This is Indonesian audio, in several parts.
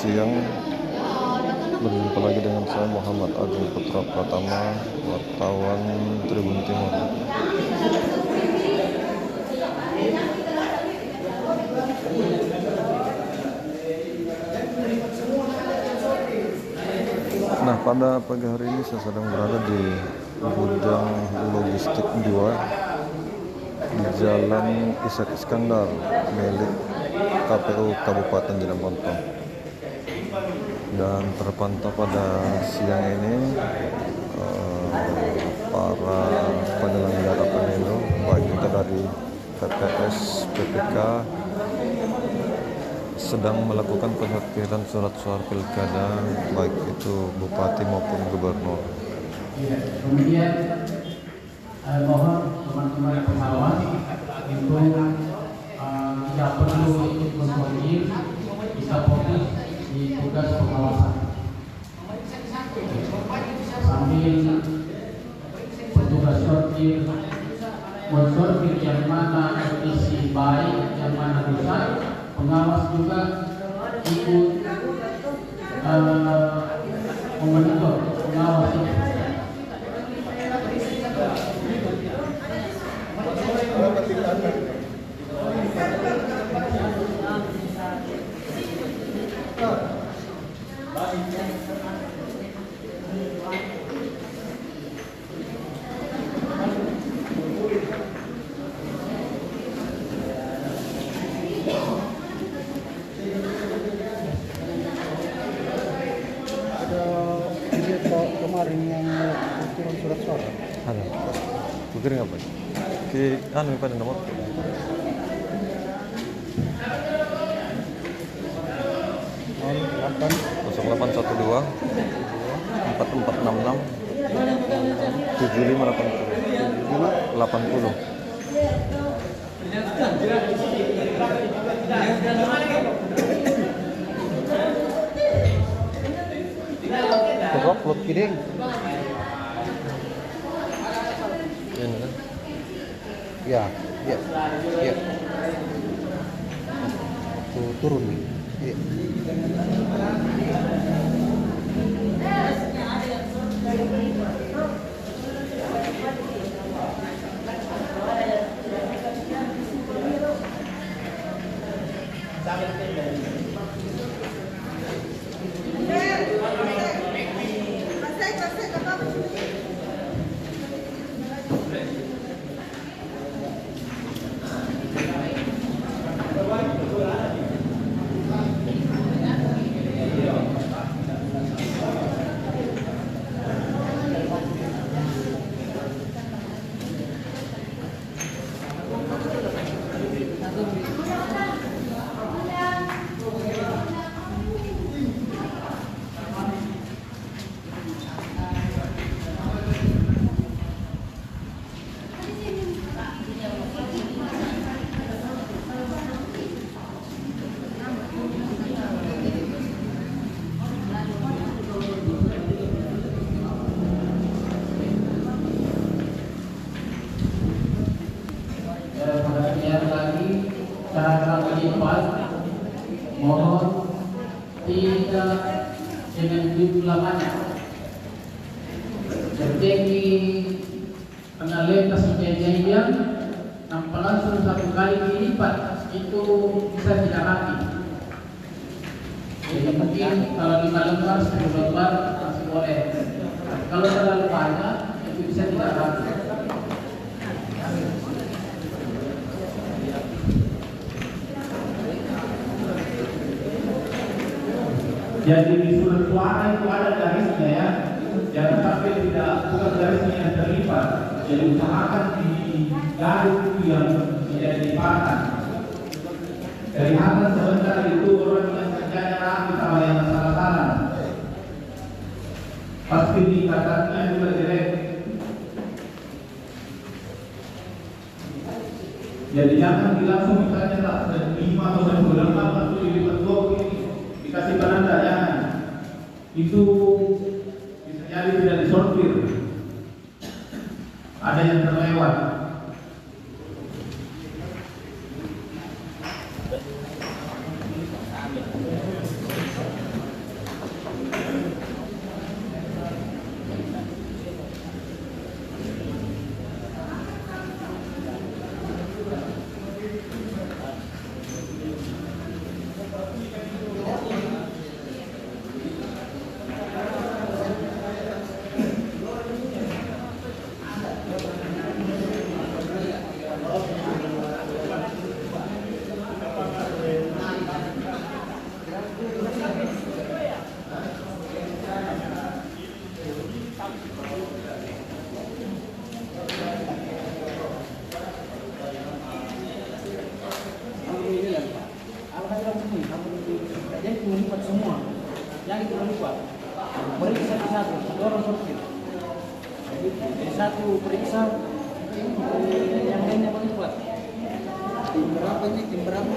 siang, berjumpa lagi dengan saya Muhammad Agung Putra Pratama, wartawan Tribun Timur. Nah, pada pagi hari ini saya sedang berada di gudang logistik 2 di Jalan Ishak Iskandar milik KPU Kabupaten Jeneponto. Dan terpantau pada siang ini para penyelenggara pemilu, baik itu dari TPS, PPK, sedang melakukan penyortiran surat suara pilkada, baik itu bupati maupun gubernur. Kemudian mohon teman-teman pengawas itu tidak perlu ikut berkoordinasi, bisa fokus di tugas pengawasan. Sambil petugas mensortir yang mana kondisi baik, yang mana rusak, pengawas juga ikut memonitor pengawas itu. Kemarin yang turun surat suara Ada. Bukir apa? Ki anu pada nomor 0812 4466 7580. upload kidding. Ini kan? Ya. Tuh, turun nih. Iya. Cara melipat mohon tidak dengan jumlah banyak. Seperti penalepas kejadian tanpa langsung satu kali dilipat itu bisa tidak rapi. Jadi mungkin kalau 5 lembar 10 lembar masih boleh. Kalau terlalu banyak itu bisa tidak rapi. Jadi di surat suara itu ada garisnya ya, jangan sampai tidak bukan garisnya yang terlipat. Jadi usahakan di garis itu yang tidak dilipatkan. Kelihatan sebentar itu orang yang kerjanya rapi sama yang salah-salah. Pasti dikatakannya juga jelek. Jadi jangan langsung misalnya tak 5 atau 10 lembar langsung dilipat 2 ini. Dikasih penanda jangan, itu bisa jadi tidak disortir, ada yang terlewat. itu lebih kuat. Periksa satu orang sopir. Jadi satu periksa, yang lainnya paling kuat. Tim berapa ini? Tim berapa?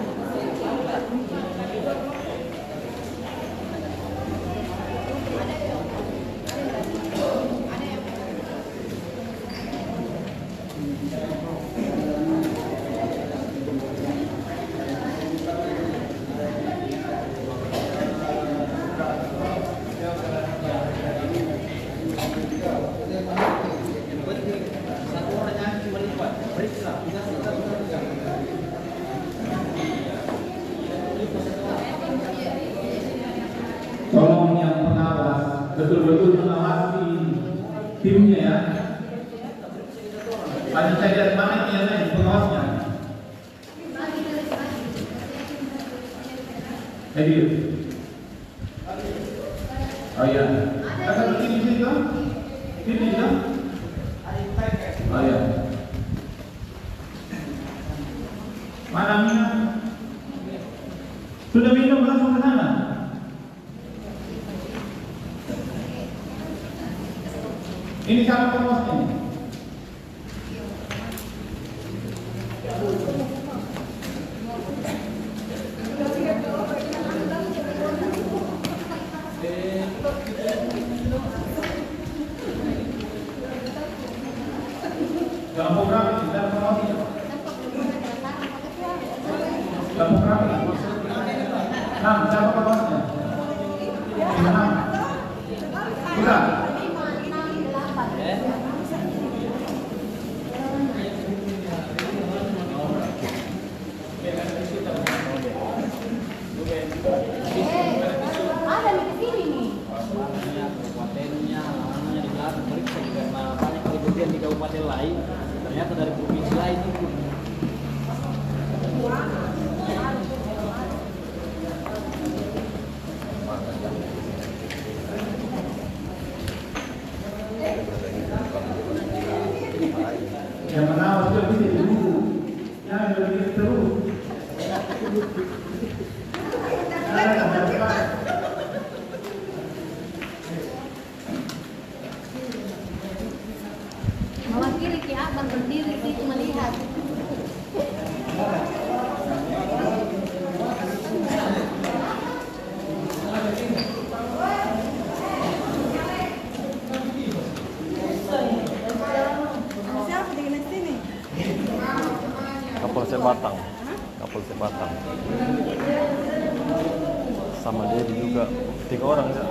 Satu orang yang paling kuat. Periksa. Tolong yang pengawas betul-betul mengawasi timnya ya. Banyak saya lihat mana yang lain pengawasnya. Hadir. Oh iya. Akan begini sih kan? Ini kan? Oh iya. Mana minum? Sudah minum langsung ke sana. Ini siapa pengawasnya ini? Dalam program ini, dalam pengawasnya. Dalam program ini. Siapa pengawasnya? Enam. Sudah. Ada di sini nih. Kabupatennya, namanya di belakang periksa karena banyak kejadian di kabupaten lain. Ternyata dari provinsi lain itu. Yang mengawas itu bisa dulu. Yang lebih terus. Mewakili pihak abang berdiri di situ melihat. Siapa di sini? Kapolsek Batang. Kapolsek Batang. Sama dia juga 3 orang ya.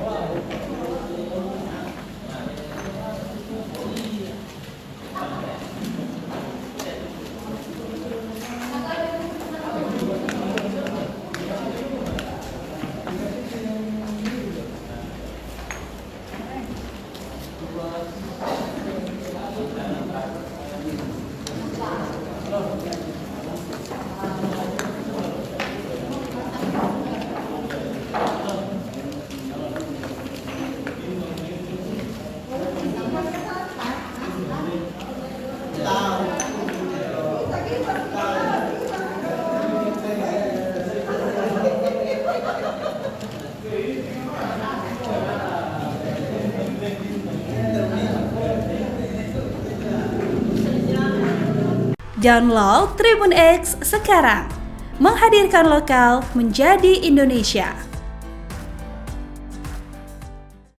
Download Tribun X sekarang, menghadirkan lokal menjadi Indonesia.